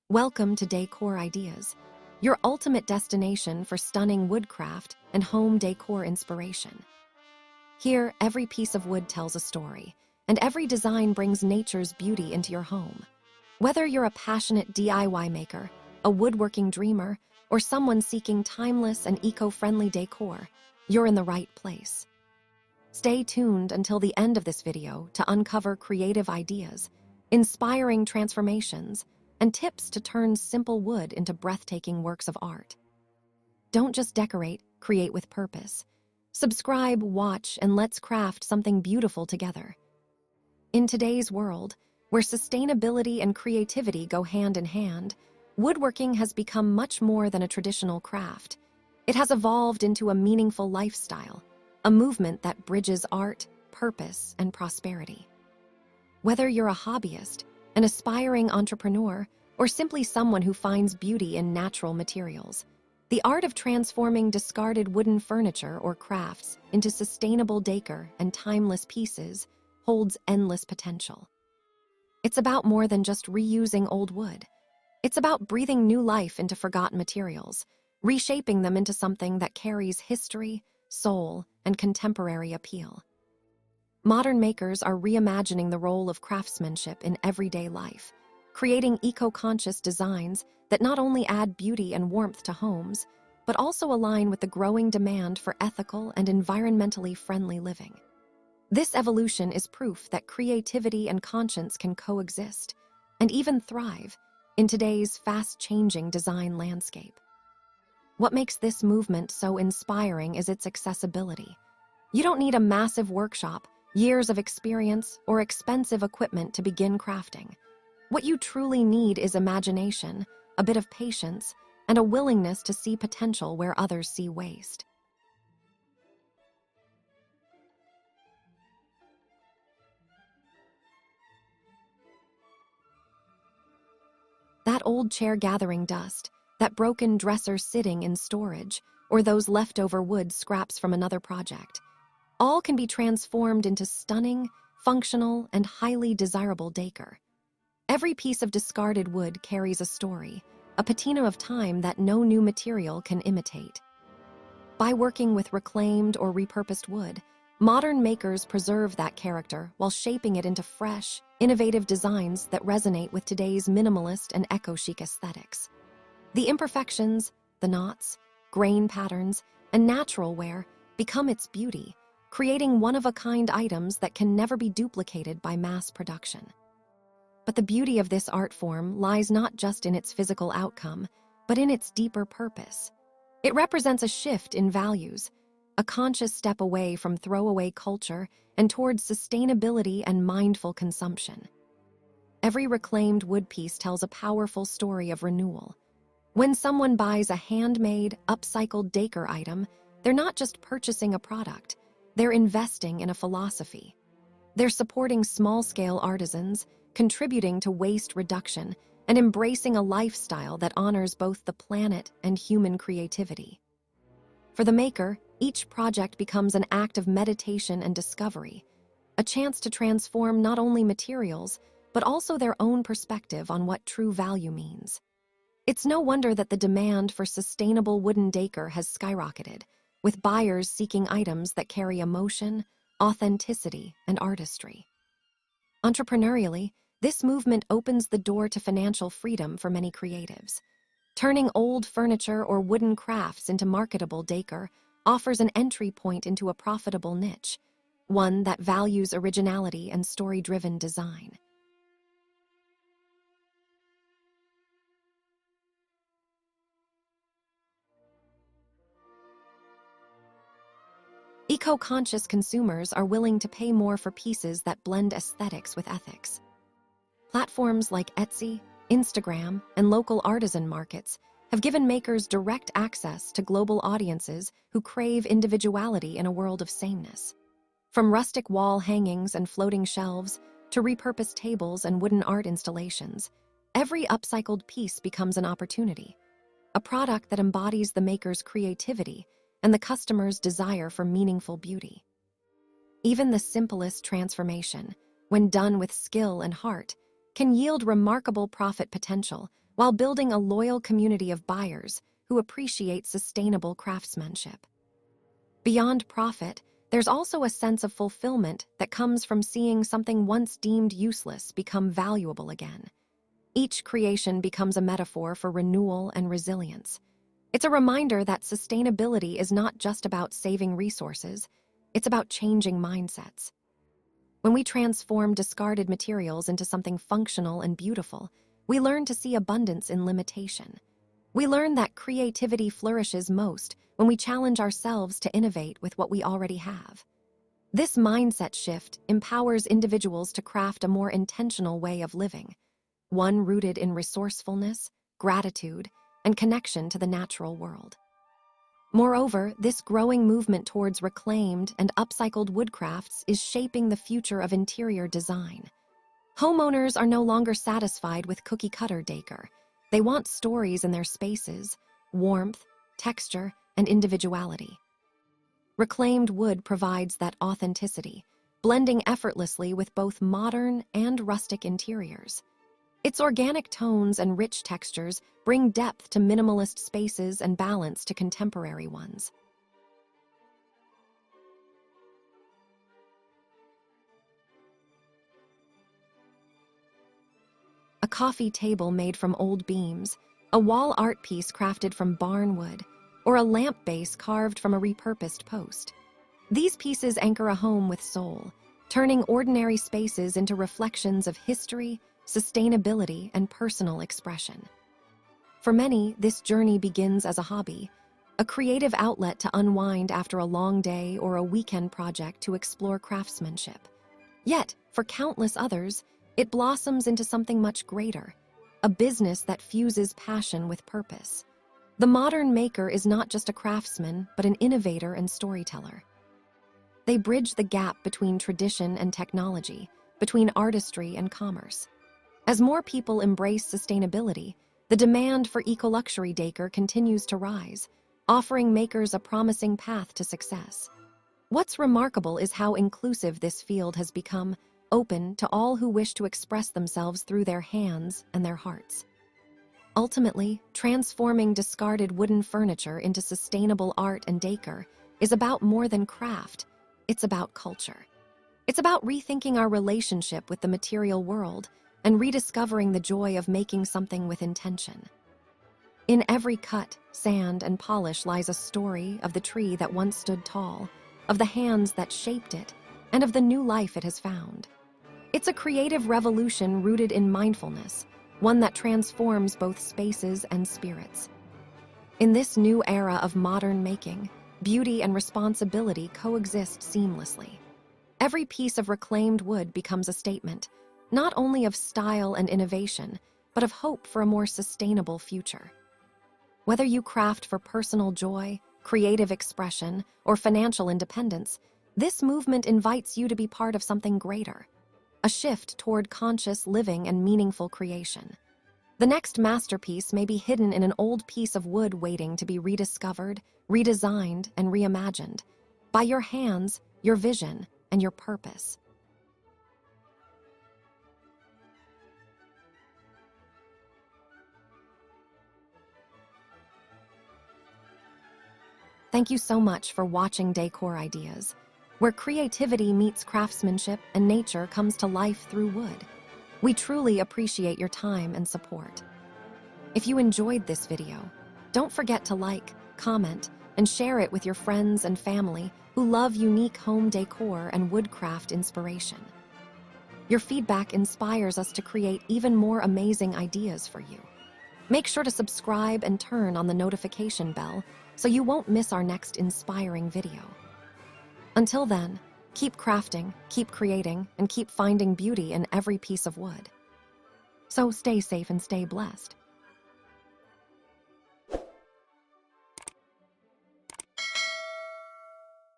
Welcome to Decor Ideas, your ultimate destination for stunning woodcraft and home decor inspiration. Here, every piece of wood tells a story, and every design brings nature's beauty into your home. Whether you're a passionate DIY maker, a woodworking dreamer, or someone seeking timeless and eco-friendly decor, you're in the right place. Stay tuned until the end of this video to uncover creative ideas, inspiring transformations, and tips to turn simple wood into breathtaking works of art. Don't just decorate, create with purpose. Subscribe, watch, and let's craft something beautiful together. In today's world, where sustainability and creativity go hand in hand, woodworking has become much more than a traditional craft. It has evolved into a meaningful lifestyle, a movement that bridges art, purpose, and prosperity. Whether you're a hobbyist, an aspiring entrepreneur, or simply someone who finds beauty in natural materials, the art of transforming discarded wooden furniture or crafts into sustainable decor and timeless pieces holds endless potential. It's about more than just reusing old wood. It's about breathing new life into forgotten materials, reshaping them into something that carries history, soul, and contemporary appeal. Modern makers are reimagining the role of craftsmanship in everyday life, creating eco-conscious designs that not only add beauty and warmth to homes, but also align with the growing demand for ethical and environmentally friendly living. This evolution is proof that creativity and conscience can coexist, and even thrive, in today's fast-changing design landscape. What makes this movement so inspiring is its accessibility. You don't need a massive workshop, years of experience, or expensive equipment to begin crafting. What you truly need is imagination, a bit of patience, and a willingness to see potential where others see waste. That old chair gathering dust, that broken dresser sitting in storage, or those leftover wood scraps from another project, all can be transformed into stunning, functional, and highly desirable decor. Every piece of discarded wood carries a story, a patina of time that no new material can imitate. By working with reclaimed or repurposed wood, modern makers preserve that character while shaping it into fresh, innovative designs that resonate with today's minimalist and eco-chic aesthetics. The imperfections, the knots, grain patterns, and natural wear become its beauty, creating one-of-a-kind items that can never be duplicated by mass production. But the beauty of this art form lies not just in its physical outcome, but in its deeper purpose. It represents a shift in values, a conscious step away from throwaway culture and towards sustainability and mindful consumption. Every reclaimed wood piece tells a powerful story of renewal. When someone buys a handmade, upcycled decor item, they're not just purchasing a product, they're investing in a philosophy. They're supporting small-scale artisans, contributing to waste reduction, and embracing a lifestyle that honors both the planet and human creativity. For the maker, each project becomes an act of meditation and discovery, a chance to transform not only materials, but also their own perspective on what true value means. It's no wonder that the demand for sustainable wooden decor has skyrocketed, with buyers seeking items that carry emotion, authenticity, and artistry. Entrepreneurially, this movement opens the door to financial freedom for many creatives. Turning old furniture or wooden crafts into marketable decor offers an entry point into a profitable niche, one that values originality and story-driven design. Eco-conscious consumers are willing to pay more for pieces that blend aesthetics with ethics. Platforms like Etsy, Instagram, and local artisan markets have given makers direct access to global audiences who crave individuality in a world of sameness. From rustic wall hangings and floating shelves to repurposed tables and wooden art installations, every upcycled piece becomes an opportunity, a product that embodies the maker's creativity and the customer's desire for meaningful beauty. Even the simplest transformation, when done with skill and heart, can yield remarkable profit potential while building a loyal community of buyers who appreciate sustainable craftsmanship. Beyond profit, there's also a sense of fulfillment that comes from seeing something once deemed useless become valuable again. Each creation becomes a metaphor for renewal and resilience. It's a reminder that sustainability is not just about saving resources, it's about changing mindsets. When we transform discarded materials into something functional and beautiful, we learn to see abundance in limitation. We learn that creativity flourishes most when we challenge ourselves to innovate with what we already have. This mindset shift empowers individuals to craft a more intentional way of living, one rooted in resourcefulness, gratitude, and connection to the natural world. Moreover, this growing movement towards reclaimed and upcycled woodcrafts is shaping the future of interior design. Homeowners are no longer satisfied with cookie-cutter decor. They want stories in their spaces, warmth, texture, and individuality. Reclaimed wood provides that authenticity, blending effortlessly with both modern and rustic interiors. Its organic tones and rich textures bring depth to minimalist spaces and balance to contemporary ones. A coffee table made from old beams, a wall art piece crafted from barn wood, or a lamp base carved from a repurposed post. These pieces anchor a home with soul, turning ordinary spaces into reflections of history, sustainability, and personal expression. For many, this journey begins as a hobby, a creative outlet to unwind after a long day or a weekend project to explore craftsmanship. Yet, for countless others, it blossoms into something much greater, a business that fuses passion with purpose. The modern maker is not just a craftsman, but an innovator and storyteller. They bridge the gap between tradition and technology, between artistry and commerce. As more people embrace sustainability, the demand for eco-luxury decor continues to rise, offering makers a promising path to success. What's remarkable is how inclusive this field has become, open to all who wish to express themselves through their hands and their hearts. Ultimately, transforming discarded wooden furniture into sustainable art and decor is about more than craft, it's about culture. It's about rethinking our relationship with the material world and rediscovering the joy of making something with intention. In every cut, sand, and polish lies a story of the tree that once stood tall, of the hands that shaped it, and of the new life it has found. It's a creative revolution rooted in mindfulness, one that transforms both spaces and spirits. In this new era of modern making, beauty and responsibility coexist seamlessly. Every piece of reclaimed wood becomes a statement, not only of style and innovation, but of hope for a more sustainable future. Whether you craft for personal joy, creative expression, or financial independence, this movement invites you to be part of something greater, a shift toward conscious living and meaningful creation. The next masterpiece may be hidden in an old piece of wood waiting to be rediscovered, redesigned, and reimagined by your hands, your vision, and your purpose. Thank you so much for watching Decor Ideas, where creativity meets craftsmanship and nature comes to life through wood. We truly appreciate your time and support. If you enjoyed this video, don't forget to like, comment, and share it with your friends and family who love unique home decor and woodcraft inspiration. Your feedback inspires us to create even more amazing ideas for you. Make sure to subscribe and turn on the notification bell so you won't miss our next inspiring video. Until then, keep crafting, keep creating, and keep finding beauty in every piece of wood. So stay safe and stay blessed.